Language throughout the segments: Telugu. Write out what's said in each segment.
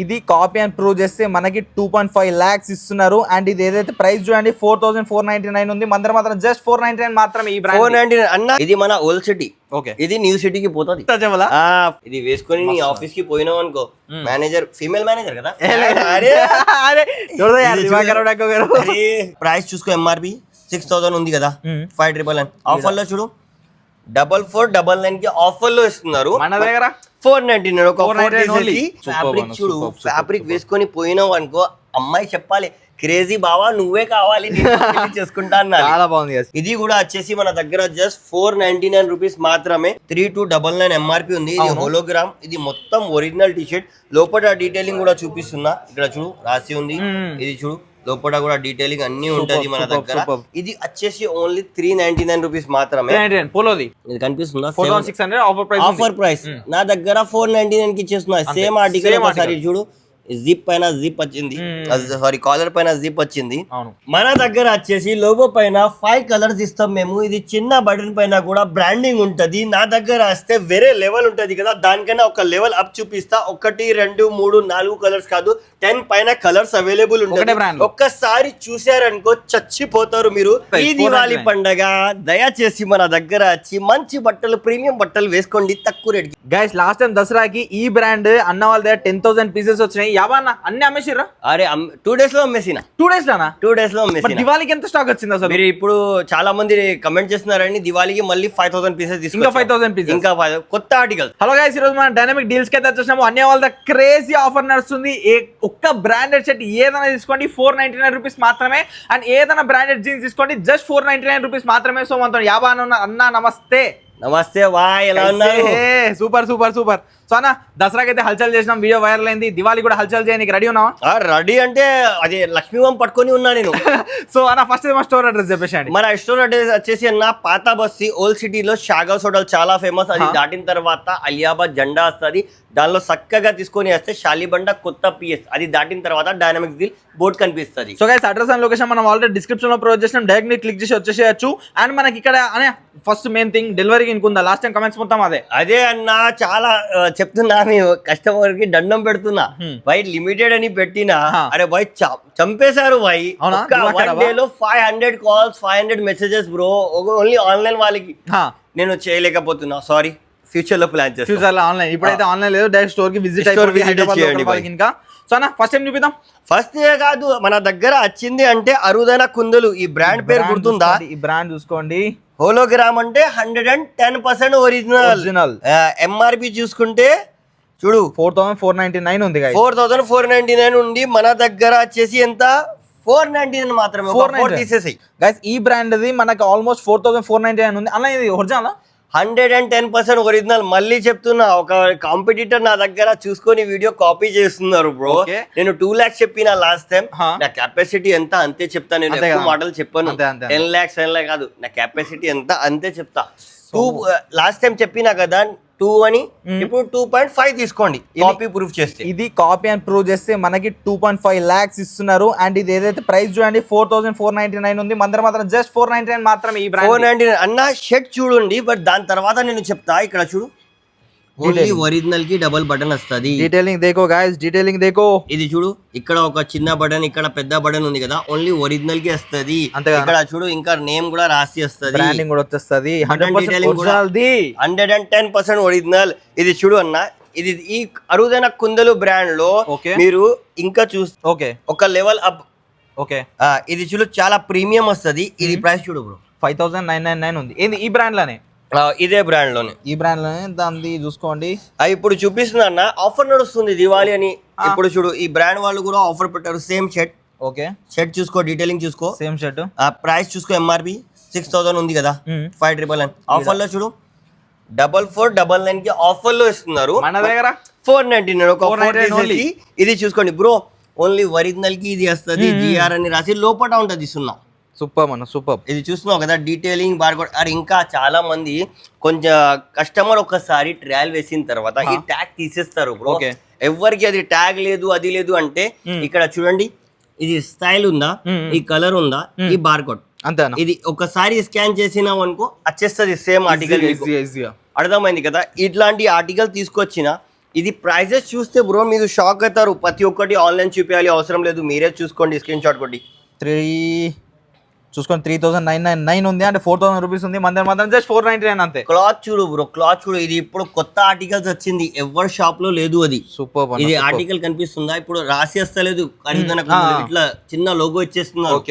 ఇది కాపీ అండ్ ప్రూవ్ చేస్తే మనకి 2.5 lakhs ఇస్తున్నారు. అండ్ ఇది ఏదైతే ప్రైస్ చూడండి 4499 ఉంది. మన దగ్గర మాత్రం జస్ట్ 499 మాత్రమే. ఈ బ్రాండ్ 499 అన్న. ఇది మన ఓల్డ్ సిటీ. ఓకే, ఇది న్యూ సిటీకి పోతుంది. ఇది వేసుకొని నీ ఆఫీస్ కి పోయినావు అనుకో, మేనేజర్ ఫీమేల్ మేనేజర్ కదా, ప్రైస్ చూసుకో. ఎంఆర్పి 6000 ఉంది కదా, 599 ఆఫర్ లో చూడు 4499 కి ఆఫర్ లో ఇస్తున్నారు. మన దగ్గర 499 ఒక ఫ్యాబ్రిక్ చూడు. ఫ్యాబ్రిక్ వేసుకొని పోయినావు అనుకో, అమ్మాయి చెప్పాలి క్రేజీ బావా నువ్వే కావాలి చేసుకుంటా అన్నారు. చాలా బాగుంది. ఇది కూడా వచ్చేసి మన దగ్గర జస్ట్ 499 రూపీస్ మాత్రమే. 3299 ఎంఆర్పి ఉంది. ఇది హోలోగ్రామ్. ఇది మొత్తం ఒరిజినల్ టీ షర్ట్. లోపల డీటెయిలింగ్ కూడా చూపిస్తున్నా. ఇక్కడ చూడు రాసి ఉంది. ఇది చూడు లోపల కూడా డీటెయిలింగ్ అన్ని ఉంటది మన దగ్గర. ఇది వచ్చేసి ఓన్లీ 399 రూపీస్ మాత్రమే. ఇది కనిపిస్తుందా ఆఫర్ ప్రైస్. నా దగ్గర 499 కి ఇచ్చేస్తున్నా. సేమ్ ఆర్టికల్ ఒకసారి చూడు. జిప్ పైన జిప్ వచ్చింది, సారీ కాలర్ పైన జిప్ వచ్చింది. మన దగ్గర వచ్చేసి లోగో పైన 5 కలర్స్ ఇస్తాం మేము. ఇది చిన్న బటన్ పైన కూడా బ్రాండింగ్ ఉంటది. నా దగ్గర వస్తే వేరే లెవెల్ ఉంటది కదా, దానికైనా ఒక లెవెల్ అప్ చూపిస్తా. 1 2 3 4 కలర్స్ కాదు, 10 పైన కలర్స్ అవైలబుల్ ఉంటుంది. ఒక్కసారి చూసారనుకో చచ్చిపోతారు మీరు. ఈ దివాళీ పండగ దయచేసి మన దగ్గర వచ్చి మంచి బట్టలు, ప్రీమియం బట్టలు వేసుకోండి తక్కువ రేట్ కి. గైస్ లాస్ట్ టైం దసరాకి ఈ బ్రాండ్ అన్న వాళ్ళ దగ్గర 10,000 పీసెస్ వచ్చినాయి. యావన్నా అన్ని అమ్మేసిర్రా? అరే 2 days లో అమ్మేసిన. 2 days లోనా? 2 days లో అమ్మేసిన. దివాళీకి ఎంత స్టాక్ వచ్చింది అసలు? మీరు ఇప్పుడు చాలా మంది కమెంట్ చేస్తున్నారండి దివాళీకి మళ్ళీ 5000 పీసెస్ తీసుకు. ఇంకా 5000 పీసెస్, ఇంకా కొత్త ఆర్టికల్. హలో గైస్, ఈ రోజు మనం డైనమిక్ డీల్స్ కి అయితే వచ్చేసాము. అన్ని వాళ్ళ క్రేజీ ఆఫర్ నడుస్తుంది. ఒక్క బ్రాండెడ్ షర్ట్ ఏదైనా తీసుకోండి 499 రూపీస్ మాత్రమే. అండ్ ఏదైనా బ్రాండెడ్ జీన్స్ తీసుకోండి జస్ట్ 499 రూపీస్ మాత్రమే. సో మనతో యాభై అన్న నమస్తే. నమస్తే వాయ్, ఎలా ఉన్నారు? Super super super. సో అన్న దసరాకి అయితే హల్చల్ చేసినాం, వీడియో వైరల్ అయింది. దివాళీ కూడా హల్చల్ చేయడానికి రెడీ ఉన్నావా? రెడీ అంటే అది లక్ష్మీవం పట్టుకొని ఉన్నా నేను. సో అన్న ఫస్ట్ మా స్టోర్ అడ్రస్ చెప్పేసి. మన స్టోర్ అడ్రస్ వచ్చేసి అన్న పాత బస్సి ఓల్డ్ సిటీలో షాగౌస్ హోటల్ చాలా ఫేమస్. అది దాటిన తర్వాత అలియాబాద్ జెండా వస్తుంది. దానిలో చక్కగా తీసుకొని వస్తే షాలిబండ కొత్త పిఎస్. అది దాటిన తర్వాత డైనమిక్స్ డీల్ బోర్డ్ కనిపిస్తుంది. So guys address and location మనం ఆల్రెడీ డిస్క్రిప్షన్ లో ప్రొవైడ్ చేసినాం. డైరెక్ట్ ని క్లిక్ చేసి వచ్చేసేయచ్చు. అండ్ మనకి ఇక్కడ అనే ఫస్ట్ మెయిన్ థింగ్ డెలివరీకి ఇంకుందా? లాస్ట్ టైం కమెంట్స్ మొత్తం అదే అన్న. చాలా చెప్తున్నా మీ కస్టమర్ కి దండం పెడుతున్నా. బై లిమిటెడ్ అని పెట్టినా, అరే బై చంపేశారు బై. 1 day లో 500 calls, 500 messages bro. Only online వాళ్ళకి నేను చేయలేకపోతున్నా, సారీ. ఫ్యూచర్ లో ప్లాన్ చేస్తాను. ఫ్యూచర్ లో ఆన్లైన్, ఇప్పుడైతే ఆన్లైన్ లేదు. డైరెక్ట్ స్టోర్ కి విజిట్ చేయండి. ఇంకా సో అన్న ఫస్ట్ టైం చూపిద్దాం. ఫస్ట్ కాదు, మన దగ్గర వచ్చింది అంటే అరుదైన కుందలు. ఈ బ్రాండ్ పేరు గుర్తుందా? ఈ బ్రాండ్ చూసుకోండి. హోలోగ్రామ్ అంటే 110% ఒరిజినల్. ఎంఆర్పి చూసుకుంటే చూడు 4499 ఉంది. 4499 ఉంది. మన దగ్గర వచ్చేసి ఎంత? 499 మాత్రమే. 4 తీసేసాయి గైస్. ఈ బ్రాండ్ ది మనకి ఆల్మోస్ట్ 4499 ఉంది. అలా ఇది ఒరిజినల్ 110% ఒరిజినల్. మళ్ళీ చెప్తున్నా, ఒక కాంపిటీటర్ నా దగ్గర చూసుకొని వీడియో కాపీ చేస్తున్నారు బ్రో. నేను 2 lakhs చెప్పిన లాస్ట్ టైం. నా కెపాసిటీ ఎంత అంతే చెప్తా. నేను ఎక్కువ మాటలు చెప్పాను. 10 lakhs కాదు, నా కెపాసిటీ ఎంత అంతే చెప్తా. లాస్ట్ టైం చెప్పినా కదా 2 అని, ఇప్పుడు 2.5 తీసుకోండి కాపీ ప్రూఫ్ చేస్తే. ఇది కాపీ అండ్ ప్రూవ్ చేస్తే మనకి 2.5 lakhs ఇస్తున్నారు. అండ్ ఇది ఏదైతే ప్రైస్ చూడండి 4499 ఉంది. మన దగ్గర మాత్రం జస్ట్ 499 మాత్రమే. ఈ బ్రాండ్ 499 అన్న. షర్ట్ చూడండి, బట్ దాని తర్వాత నేను చెప్తా. ఇక్కడ చూడు, ఓన్లీ ఒరిజినల్ కి డబుల్ బటన్ వస్తుంది. డీటెయిలింగ్ దేకో గైస్, డీటెయిలింగ్ దేకో. ఇది చూడు, ఇక్కడ ఒక చిన్న బటన్, ఇక్కడ పెద్ద బటన్ ఉంది కదా, ఓన్లీ ఒరిజినల్ కి వస్తుంది. ఇక్కడ చూడు, ఇంకా నేమ్ కూడా రాసి వస్తుంది, బ్రాండింగ్ కూడా వచ్చేస్తుంది. 110% ఒరిజినల్. ఇది చూడు అన్న, ఇది ఈ అరుదైన కుందలు బ్రాండ్ లో మీరు ఇంకా చూస్తే ఒక లెవెల్ అప్. ఓకే, ఇది చూడు చాలా ప్రీమియం వస్తుంది. ఇది ప్రైస్ చూడు బ్రో 5999 ఉంది. ఏంది ఈ బ్రాండ్ లోనే? ఇదే బ్రాండ్ లోనే, ఈ బ్రాండ్ లోనే. దాన్ని చూసుకోండి. ఇప్పుడు చూపిస్తున్నా అన్న, ఆఫర్ నడుస్తుంది దివాళీ అని. ఇప్పుడు చూడు, ఈ బ్రాండ్ వాళ్ళు కూడా ఆఫర్ పెట్టారు. Same shirt. ఓకే, షర్ట్ చూసుకో, డీటెయిలింగ్ చూసుకో. Same shirt. ప్రైస్ చూసుకో. ఎంఆర్పి 6000 ఉంది కదా, 599. ఆఫర్ లో చూడు 4499 కి ఆఫర్ లో ఇస్తున్నారు. మన దగ్గర 499. ఒక 4 ఇది చూసుకోండి బ్రో. ఓన్లీ ఒరిజినల్ కి ఇది వస్తుంది. జిఆర్ అని రాసి లోపల ఉంటది 0. సూపర్ మన సూపర్. ఇది చూస్తున్నావు కదా, డీటెయిలింగ్ బార్కోడ్. అరే ఇంకా చాలా మంది కొంచెం కస్టమర్ ఒకసారి ట్రయల్ వేసిన తర్వాత ఈ ట్యాగ్ తీసేస్తారు బ్రో. ఎవరికి అది ట్యాగ్ లేదు, అది లేదు అంటే ఇక్కడ చూడండి, ఇది స్టైల్ ఉందా, ఈ కలర్ ఉందా, ఈ బార్కోడ్ అంతేనా. ఇది ఒకసారి స్కాన్ చేసినాం అనుకో వచ్చేస్తుంది సేమ్ ఆర్టికల్. అర్థమైంది కదా? ఇట్లాంటి ఆర్టికల్ తీసుకొచ్చిన ఇది ప్రైజెస్ చూస్తే బ్రో మీరు షాక్ అవుతారు. ప్రతి ఒక్కటి ఆన్లైన్ చూపించాలి అవసరం లేదు, మీరే చూసుకోండి, స్క్రీన్ షాట్ కొట్టి. 3,999 ఉంది అంటే 4,000 రూపీస్ ఉంది. మాత్రం జస్ట్ 499 అంతే. క్లాత్ చూడు బ్రో, క్లాత్ చూడు. ఇది ఇప్పుడు కొత్త ఆర్టికల్స్ వచ్చింది, ఎవరి షాప్ లో లేదు అది. సూపర్. ఇది ఆర్టికల్ కనిపిస్తుందా ఇప్పుడు? రాసి వస్తలేదు, ఖరీదనకు ఇట్లా చిన్న లోగో ఇచ్చేస్తున్నారు.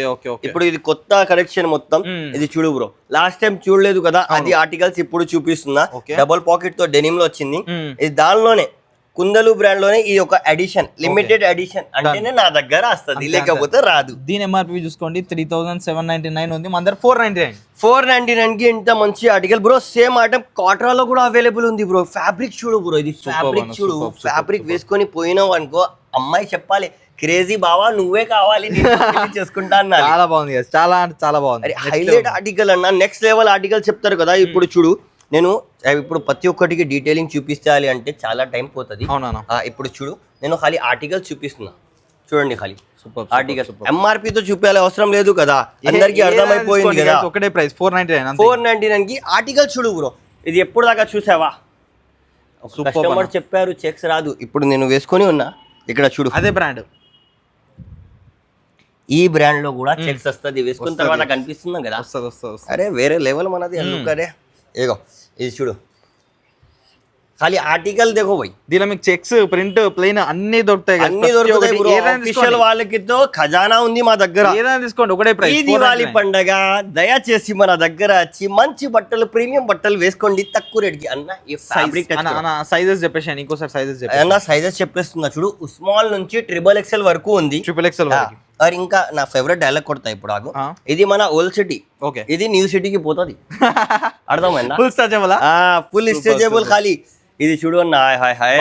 ఇప్పుడు ఇది కొత్త కలెక్షన్ మొత్తం. ఇది చూడు బ్రో, లాస్ట్ టైం చూడలేదు కదా అది ఆర్టికల్స్ ఇప్పుడు చూపిస్తున్నా. డబుల్ పాకెట్ తో డెనిమ్ లో వచ్చింది. ఇది దానిలోనే కుందలు బ్రాండ్ లోనే ఇది ఒక ఎడిషన్, లిమిటెడ్ ఎడిషన్ అంటేనే నా దగ్గర వస్తుంది, లేకపోతే రాదు. దీని ఎంఆర్పి చూసుకోండి 3,799 ఉంది, మన దగ్గర 499. 499 కి ఇంత మంచి article bro. Same item Katra లో కూడా అవైలబుల్ ఉంది బ్రో. ఫ్యాబ్రిక్ చూడు బ్రో, ఇది ఫ్యాబ్రిక్ చూడు. ఫ్యాబ్రిక్ వేసుకొని పోయినావు అనుకో, అమ్మాయి చెప్పాలి క్రేజీ బావా నువ్వే కావాలి చేసుకుంటా అన్న. చాలా బాగుంది, చాలా అంటే చాలా బాగుంది. హైలైట్ ఆర్టికల్ అన్న, నెక్స్ట్ లెవెల్ ఆర్టికల్ చెప్తారు కదా. ఇప్పుడు చూడు, నేను ఇప్పుడు ప్రతి ఒక్కటికి డీటెయిలింగ్ చూపించాలి అంటే చాలా టైం పోతుంది. ఇప్పుడు చూడు, నేను ఖాళీ ఆర్టికల్ చూపిస్తున్నా, చూడండి ఖాళీ ఆర్టికల్. ఎంఆర్పి తో చూపించాలి అవసరం లేదు కదా, అందరికి అర్థమైపోయింది కదా. ఒకటే ప్రైస్ 499. 499 కి ఆర్టికల్ చూడు బ్రో. ఇది ఎప్పుడు దాకా చూసావా? కస్టమర్ చెప్పారు చెక్స్ రాదు, ఇప్పుడు నేను వేసుకొని ఉన్నా ఇక్కడ చూడు. అదే బ్రాండ్, ఈ బ్రాండ్ లో కూడా చెక్స్ వస్తుంది. వేసుకున్న తర్వాత కనిపిస్తుందా కదా? అరే వేరే లెవెల్ మనది. అరే ఏగో ఇది చూడు, ఖాళీ ఆర్టికల్ దేఖో భయ్. దీనిలో మీకు చెక్స్, ప్రింట్, ప్లెయిన్ అన్ని దొరుకుతాయి. అన్ని దొరుకుతాయి బ్రో. ఆఫీషియల్ వాళ్ళకి తో ఖజానా ఉంది మా దగ్గర. ఏదైనా తీసుకోండి ఒకటే ప్రైస్. ఈ దివాళీ పండగ దయచేసి మన దగ్గర వచ్చి మంచి బట్టలు, ప్రీమియం బట్టలు వేసుకోండి తక్కువ రేట్ కి. అన్న ఈ ఫ్యాబ్రిక్ సైజెస్ చెప్పేసి ఇంకోసారి సైజెస్ అన్న సైజెస్ చెప్పేస్తున్నా చూడు. స్మాల్ నుంచి XXL వరకు ఉంది. XXL వరకు. और ఇంకా నా ఫేవరెట్ డైలాగ్ కొడతా ఇప్పుడు ఆగు. ఇది మన ఓల్డ్ సిటీ, ఇది న్యూ సిటీకి పోతుంది. అర్థమైందా? Full stretchable. ఫుల్ స్ట్రెచబుల్ ఖాళీ. ఇది చూడు అన్న, హాయ్ హాయ్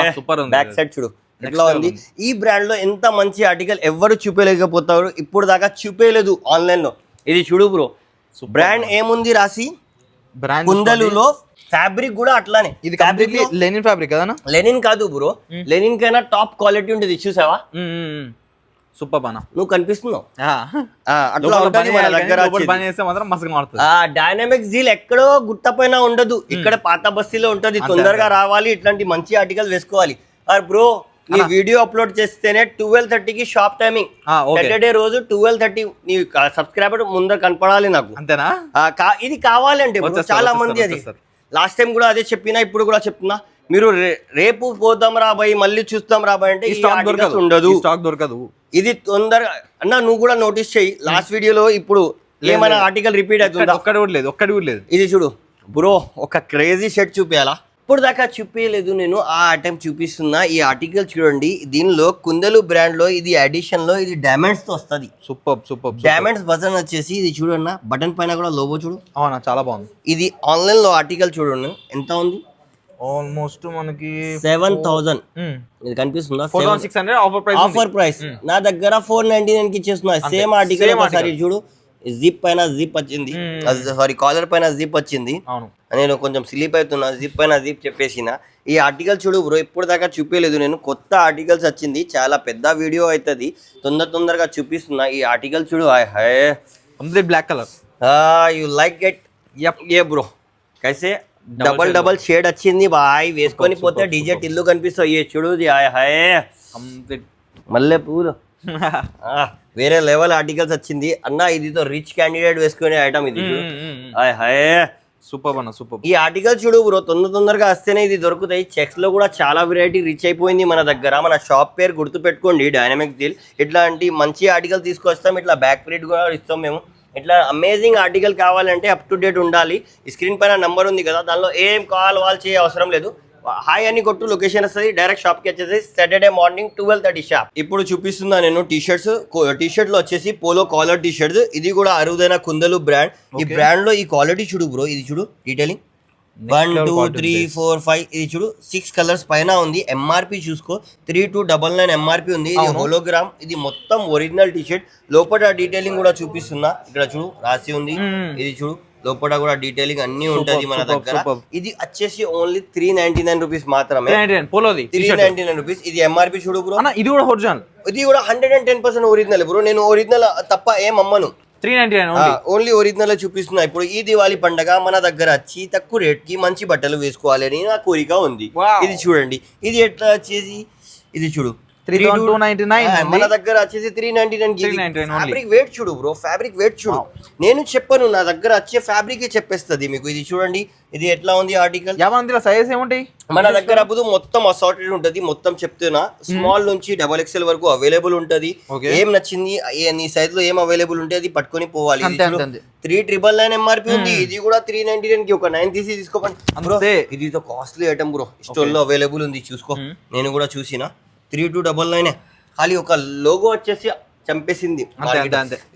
బ్యాక్ సైడ్ చూడు ఎట్లా ఉంది. ఈ బ్రాండ్ లో ఎంత మంచి ఆర్టికల్ ఎవరు చూపేయలేకపోతారు, ఇప్పుడు దాకా చూపేయలేదు ఆన్లైన్ లో. ఇది చూడు బ్రో, బ్రాండ్ ఏముంది రాసి, కుందలులో ఫ్యాబ్రిక్ కూడా అట్లానే. ఇది కంప్లీట్లీ లెనిన్ ఫ్యాబ్రిక్ కదా? లెనిన్ కాదు బ్రో, లెనిన్ కైనా టాప్ క్వాలిటీ ఉంటుంది. చూసావా? సూపర్ బానా, నువ్వు కనిపిస్తున్నావు. డైనమిక్ జీల్ ఎక్కడో గుట్టపైన ఉండదు, ఇక్కడ పాత బస్తీలో ఉంటది. తొందరగా రావాలి, ఇట్లాంటి మంచి ఆర్టికల్ వేసుకోవాలి. బ్రో నీ వీడియో అప్లోడ్ చేస్తేనే 12:30 కి షాప్ టైమింగ్. సాటర్డే రోజు 12:30 నీ సబ్స్క్రైబర్ ముందర కనపడాలి నాకు. అంతేనా? ఇది కావాలంటే చాలా మంది, అది లాస్ట్ టైం కూడా అదే చెప్పినా, ఇప్పుడు కూడా చెప్తున్నా. మీరు రేపు పోతాం రాబాయి, మళ్ళీ చూస్తాం రాబాయి అంటే ఉండదు, స్టాక్ దొరకదు. ఇది తొందరగా అన్న నువ్వు కూడా నోటీస్ చెయ్యి. లాస్ట్ వీడియోలో ఇప్పుడు ఏమైనా ఆర్టికల్ రిపీట్ అవుతుందా? ఒక్కటి కూడా లేదు. ఇది చూడు బ్రో, ఒక క్రేజీ షర్ట్ చూపించాలా? ఇప్పుడు దాకా చూపించలేదు నేను, ఆ ఐటమ్ చూపిస్తున్నా. ఈ ఆర్టికల్ చూడండి, దీనిలో కుందలు బ్రాండ్ లో ఇది ఎడిషన్ లో ఇది డైమండ్స్ తో వస్తుంది. సూపర్ డైమండ్స్ బటన్ వచ్చేసి ఇది చూడన్న, బటన్ పైన కూడా లోగో చూడు. అవునా, చాలా బాగుంది. ఇది ఆన్లైన్ లో ఆర్టికల్ చూడండి ఎంత ఉంది. ఆల్మోస్ట్ మనకి 7,000 ఇది కనిపిస్తుందా? 4,600 ఆఫర్ ప్రైస్. నా దగ్గర 499 కి ఇచ్చేస్తున్నా. Same article. ఒకసారి చూడు, జిప్ పైన జిప్ వచ్చింది, సారీ కాలర్ పైన జిప్ వచ్చింది. నేను కొంచెం స్లీప్ అవుతున్నా, జిప్ పైన జిప్ చెప్పేసిన. ఈ ఆర్టికల్ చూడు బ్రో, ఇప్పుడు దాకా చూపించలేదు నేను, కొత్త ఆర్టికల్స్ వచ్చింది. చాలా పెద్ద వీడియో అవుతుంది, తొందరగా చూపిస్తున్నా. ఈ ఆర్టికల్ చూడు, complete black colour. You like it? ఏ బ్రో కైసే డబల్ షేడ్ వచ్చింది బాయ్. వేసుకొని పోతే డీజే టిల్లు కనిపిస్తాయి. చూడు మల్లె పూలు. వేరే లెవెల్ ఆర్టికల్స్ వచ్చింది అన్న. ఇదితో రిచ్ క్యాండిడేట్ వేసుకునే ఐటమ్ ఇది. సూపర్ అన్న, సూపర్. ఈ ఆర్టికల్ చూడు బ్రో, తొందరగా వస్తేనే ఇది దొరుకుతాయి. చెక్స్ లో కూడా చాలా వెరైటీ రిచ్ అయిపోయింది మన దగ్గర. మన షాప్ పేరు గుర్తు పెట్టుకోండి, డైనమిక్ డీల్. ఇట్లాంటి మంచి ఆర్టికల్ తీసుకొస్తాం, ఇట్లా బ్యాక్ ప్రింట్ కూడా ఇస్తాం మేము. ఇట్లా అమేజింగ్ ఆర్టికల్ కావాలంటే అప్ టు డేట్ ఉండాలి. ఈ స్క్రీన్ పైన నంబర్ ఉంది కదా, దానిలో ఏం కాల్ చేయ అవసరం లేదు. హాయ్ అని కొట్టు, లొకేషన్ వస్తుంది, డైరెక్ట్ షాప్ కి వచ్చేసి సాటర్డే మార్నింగ్ 12:30 షాప్. ఇప్పుడు చూపిస్తున్నా నేను టీషర్ట్ లో వచ్చేసి పోలో కాలర్ టీషర్ట్స్. ఇది కూడా అరుదైన కుందలు బ్రాండ్. ఈ బ్రాండ్ లో ఈ క్వాలిటీ చూడు బ్రో, ఇది చూడు డీటెయిలింగ్ 1 2 3 4 5 ఇది చూడు 6 కలర్స్ పైన ఉంది. ఎంఆర్పి చూసుకో 3299 ఎంఆర్పి ఉంది. ఇది హోలోగ్రామ్, ఇది మొత్తం ఒరిజినల్ టీషర్ట్. లోపల డీటెయిలింగ్ కూడా చూపిస్తున్నా, ఇక్కడ చూడు రాసి ఉంది. ఇది చూడు లోపల కూడా డీటెయిలింగ్ అన్ని ఉంటది మన దగ్గర. ఇది వచ్చేసి ఓన్లీ 399 రూపీస్ మాత్రమే. 399 రూపీస్. ఇది ఎంఆర్పి చూడు బ్రో, ఇది కూడా ఒరిజినల్. ఇది కూడా 110% ఒరిజినల్ బ్రో. నేను ఒరిజినల్ తప్ప ఏం అమ్మను. 399 ఓన్లీ ఒరిజినల్ చూపిస్తున్నా. ఇప్పుడు ఈ దివాళీ పండగ మన దగ్గర వచ్చి తక్కువ రేట్ కి మంచి బట్టలు వేసుకోవాలి అని నా కోరిక ఉంది. Wow. ఇది చూడండి, ఇది ఎట్లా వచ్చేసి ఇది చూడు 3,299 మన దగ్గర వచ్చేసి 399. ఫ్యాబ్రిక్ వెయిట్ చూడు బ్రో, ఫ్యాబ్రిక్ వెయిట్ చూడు. నేను చెప్పను, నా దగ్గర వచ్చే ఫ్యాబ్రిక్ చెప్పేస్తుంది మీకు. ఇది చూడండి, ఇది ఎట్లా ఉంది ఆర్టికల్. యాభై సైజ్ ఏముంటాయి మన దగ్గర అప్పుడు మొత్తం అసార్టెడ్ ఉంటది. మొత్తం చెప్తున్నా, స్మాల్ నుంచి XXL వరకు అవైలబుల్ ఉంటది. ఏం నచ్చింది నీ సైజ్ లో ఏం అవైలబుల్ ఉంటే అది పట్టుకొని పోవాలి. 3,999 MRP ఉంది. ఇది కూడా 399 కి ఒక 9 తీసి తీసుకోండి. ఇది కాస్ట్లీ ఐటమ్ బ్రో, స్టోర్ లో అవైలబుల్ ఉంది, చూసుకో. నేను కూడా చూసిన 3,299 ఖాళీ ఒక లోగో వచ్చేసి చంపేసింది.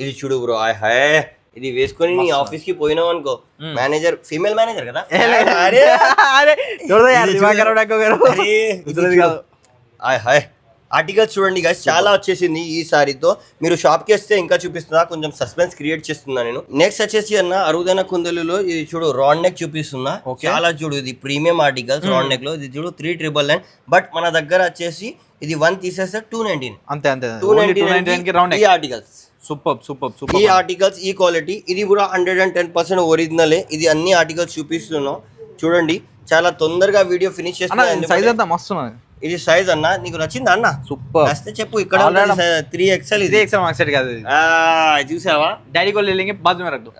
ఇది చూడు బ్రో, హాయ్ ఇది వేసుకొని నీ ఆఫీస్ కి పోయినావు అనుకో, మేనేజర్ ఫీమేల్ మేనేజర్ కదా, హాయ్ ఆర్టికల్స్ చూడండి గైస్, చాలా వచ్చేసింది ఈ సారీతో. మీరు షాప్ కి వస్తే ఇంకా చూపిస్తున్నా, కొంచెం సస్పెన్స్ క్రియేట్ చేస్తున్నా నేను. నెక్స్ట్ వచ్చేసి అన్న అరుదైన కుందలులో ఇది చూడు రాడ్ నెక్ చూపిస్తున్నా. చాలా చూడు, ఇది ప్రీమియం ఆర్టికల్స్ రాడ్ నెక్ లో. ఇది చూడు 3,999. బట్ మన దగ్గర వచ్చేసి ఇది 1 తీసేస్తే 299. అంతే 299 ఈ ఆర్టికల్స్. సూపర్ ఈ ఆర్టికల్స్ ఈ క్వాలిటీ, ఇది కూడా 110% ఒరిజినల్. ఇది అన్ని ఆర్టికల్స్ చూపిస్తున్నాం చూడండి. చాలా తొందరగా వీడియో ఫినిష్ చేస్తున్నా. సైజ్ అంతా మస్తు. ఇది సైజ్ అన్న, నీకు నచ్చిందా అన్న? సూపర్. వస్తే చెప్పు, ఇక్కడ 3XL. ఇది చూసావా డాడీ को ले लेंगे बाद में रख दो.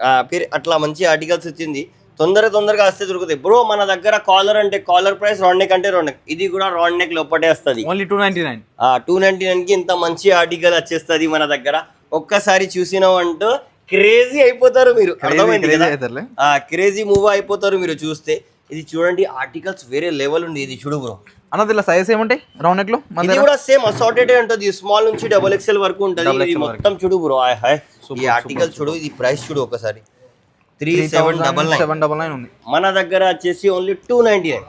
అట్లా మంచి ఆర్టికల్స్ వచ్చింది. తొందరగా వస్తే దొరుకుతాయి బ్రో. మన దగ్గర కాలర్ అంటే కాలర్ ప్రైస్, రౌండ్ నెక్ అంటే రౌండ్ నెక్. ఇది కూడా రౌండ్ నెక్ లోపటే వస్తుంది. ఓన్లీ 299. 299 కి ఇంత మంచి ఆర్టికల్ వచ్చేస్తుంది మన దగ్గర. ఒక్కసారి చూసినావు అంటూ క్రేజీ అయిపోతారు మీరు. అర్థమైంది కదా, క్రేజీ మూవ్ అయిపోతారు మీరు చూస్తే. ఇది చూడండి, ఆర్టికల్స్ వేరే లెవెల్ ఉంది. ఇది చూడు బ్రో, అన్నది ఇలా సైజ్ ఏముంటాయి రౌండ్ నెక్ లో? ఇది కూడా సేమ్ అసార్టెడ్ ఉంటది, స్మాల్ నుంచి XXL వరకు ఉంటది. ఇది మొత్తం చూడు బ్రో, హాయ్ ఈ ఆర్టికల్ చూడు. ఇది ప్రైస్ చూడు ఒకసారి, 3,799 ఉంది. మన దగ్గర వచ్చేసి ఓన్లీ 299.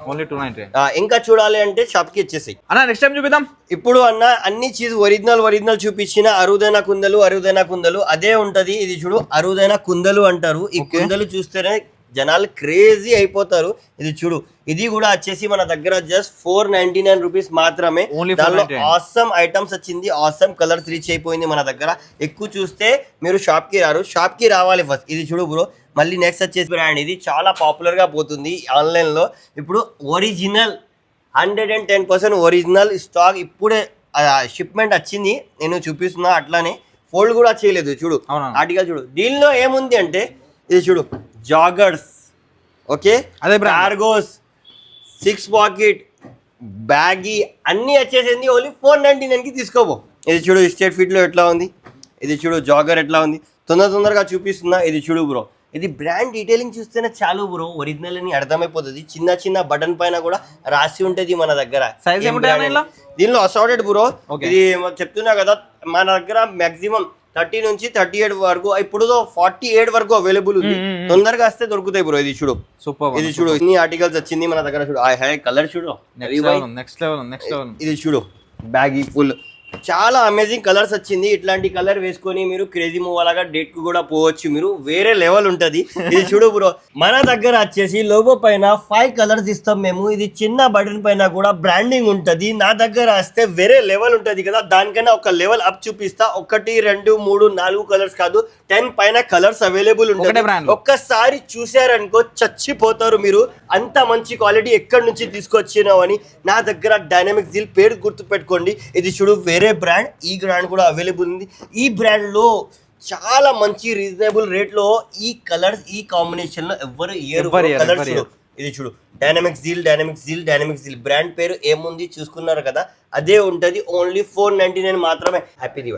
ఇంకా చూడాలి అంటే షాప్ కి వచ్చేసి అన్న నెక్స్ట్ టైం చూపిద్దాం. ఇప్పుడు అన్న అన్ని చీజ్ ఒరిజినల్ చూపించిన అరుదైన కుందలు అదే ఉంటది. ఇది చూడు, అరుదైన కుందలు అంటారు. ఈ కుందలు చూస్తేనే జనాలు క్రేజీ అయిపోతారు. ఇది చూడు, ఇది కూడా వచ్చేసి మన దగ్గర జస్ట్ 499 రూపీస్ మాత్రమే. దానిలో ఆసమ్ ఐటమ్స్ వచ్చింది, ఆసమ్ కలర్స్ రీచ్ అయిపోయింది మన దగ్గర. ఎక్కువ చూస్తే మీరు షాప్ కి రావాలి ఫస్ట్. ఇది చూడు బ్రో, మళ్ళీ నెక్స్ట్ వచ్చేసి బ్రాండ్, ఇది చాలా పాపులర్ గా పోతుంది ఆన్లైన్ లో. ఇప్పుడు ఒరిజినల్ 110% ఒరిజినల్ స్టాక్ ఇప్పుడే షిప్మెంట్ వచ్చింది, నేను చూపిస్తున్నా. అట్లానే ఫోల్డ్ కూడా చేయలేదు. చూడు ఆర్టికల్ చూడు, దీనిలో ఏముంది అంటే ఇది చూడు, జాగర్స్, ఓకే, అదే కార్గోస్, 6 పాకెట్, బ్యాగీ అన్ని వచ్చేసింది. ఓన్లీ 499 కి తీసుకోబో. ఇది చూడు స్ట్రేట్ ఫిట్ లో ఎట్లా ఉంది. ఇది చూడు జాగర్ ఎట్లా ఉంది, తొందరగా చూపిస్తున్నా. ఇది చూడు బ్రో, ఇది బ్రాండ్ డీటెయిలింగ్ చూస్తేనే చాలు బ్రో, ఒరిజినల్ అని అర్థమైపోతుంది. చిన్న బటన్ పైన కూడా రాసి ఉంటది మన దగ్గర. దీనిలో అసార్టెడ్ బ్రో, ఇది చెప్తున్నా కదా, మన దగ్గర మాక్సిమం 30 నుంచి 38 వరకు, ఇప్పుడు 48 వరకు అవైలబుల్ ఉంది. తొందరగా వస్తే దొరుకుతాయి బ్రో. ఇది చూడు సూపర్. ఇది చూడు, ఇన్ని ఆర్టికల్స్ వచ్చింది మన దగ్గర. చూడు కలర్ చూడు, నెక్స్ట్ లెవెల్. ఇది చూడు బ్యాగీ ఫుల్, చాలా అమేజింగ్ కలర్స్ వచ్చింది. ఇట్లాంటి కలర్ వేసుకొని మీరు క్రేజీ మూవ్ అలాగా డేట్ కు కూడా పోవచ్చు, మీరు వేరే లెవెల్ ఉంటది. ఇది చూడు బ్రో, మన దగ్గర వచ్చేసి లోగో పైన 5 కలర్స్ ఇస్తాం మేము. ఇది చిన్న బటన్ పైన కూడా బ్రాండింగ్ ఉంటది. నా దగ్గర వస్తే వేరే లెవెల్ ఉంటది కదా, దానికైనా ఒక లెవెల్ అప్ చూపిస్తా. 1 2 3 4 కలర్స్ కాదు, 10 పైన కలర్స్ అవైలబుల్ ఉంటుంది. ఒక్కసారి చూసారనుకో చచ్చిపోతారు మీరు. అంత మంచి క్వాలిటీ ఎక్కడి నుంచి తీసుకొచ్చినావని. నా దగ్గర డైనమిక్ జీల్ పేరు గుర్తు పెట్టుకోండి. ఇది చూడు వేరే బ్రాండ్, ఈ బ్రాండ్ కూడా అవైలబుల్ ఉంది. ఈ బ్రాండ్ లో చాలా మంచి రీజనబుల్ రేట్ లో ఈ కలర్స్, ఈ కాంబినేషన్ లో ఎవరు కలర్స్. ఇది చూడు డైనమిక్ జీల్ బ్రాండ్ పేరు ఏముంది చూసుకున్నారు కదా, అదే ఉంటది. ఓన్లీ 499 మాత్రమే. హ్యాపీ దివాళీ.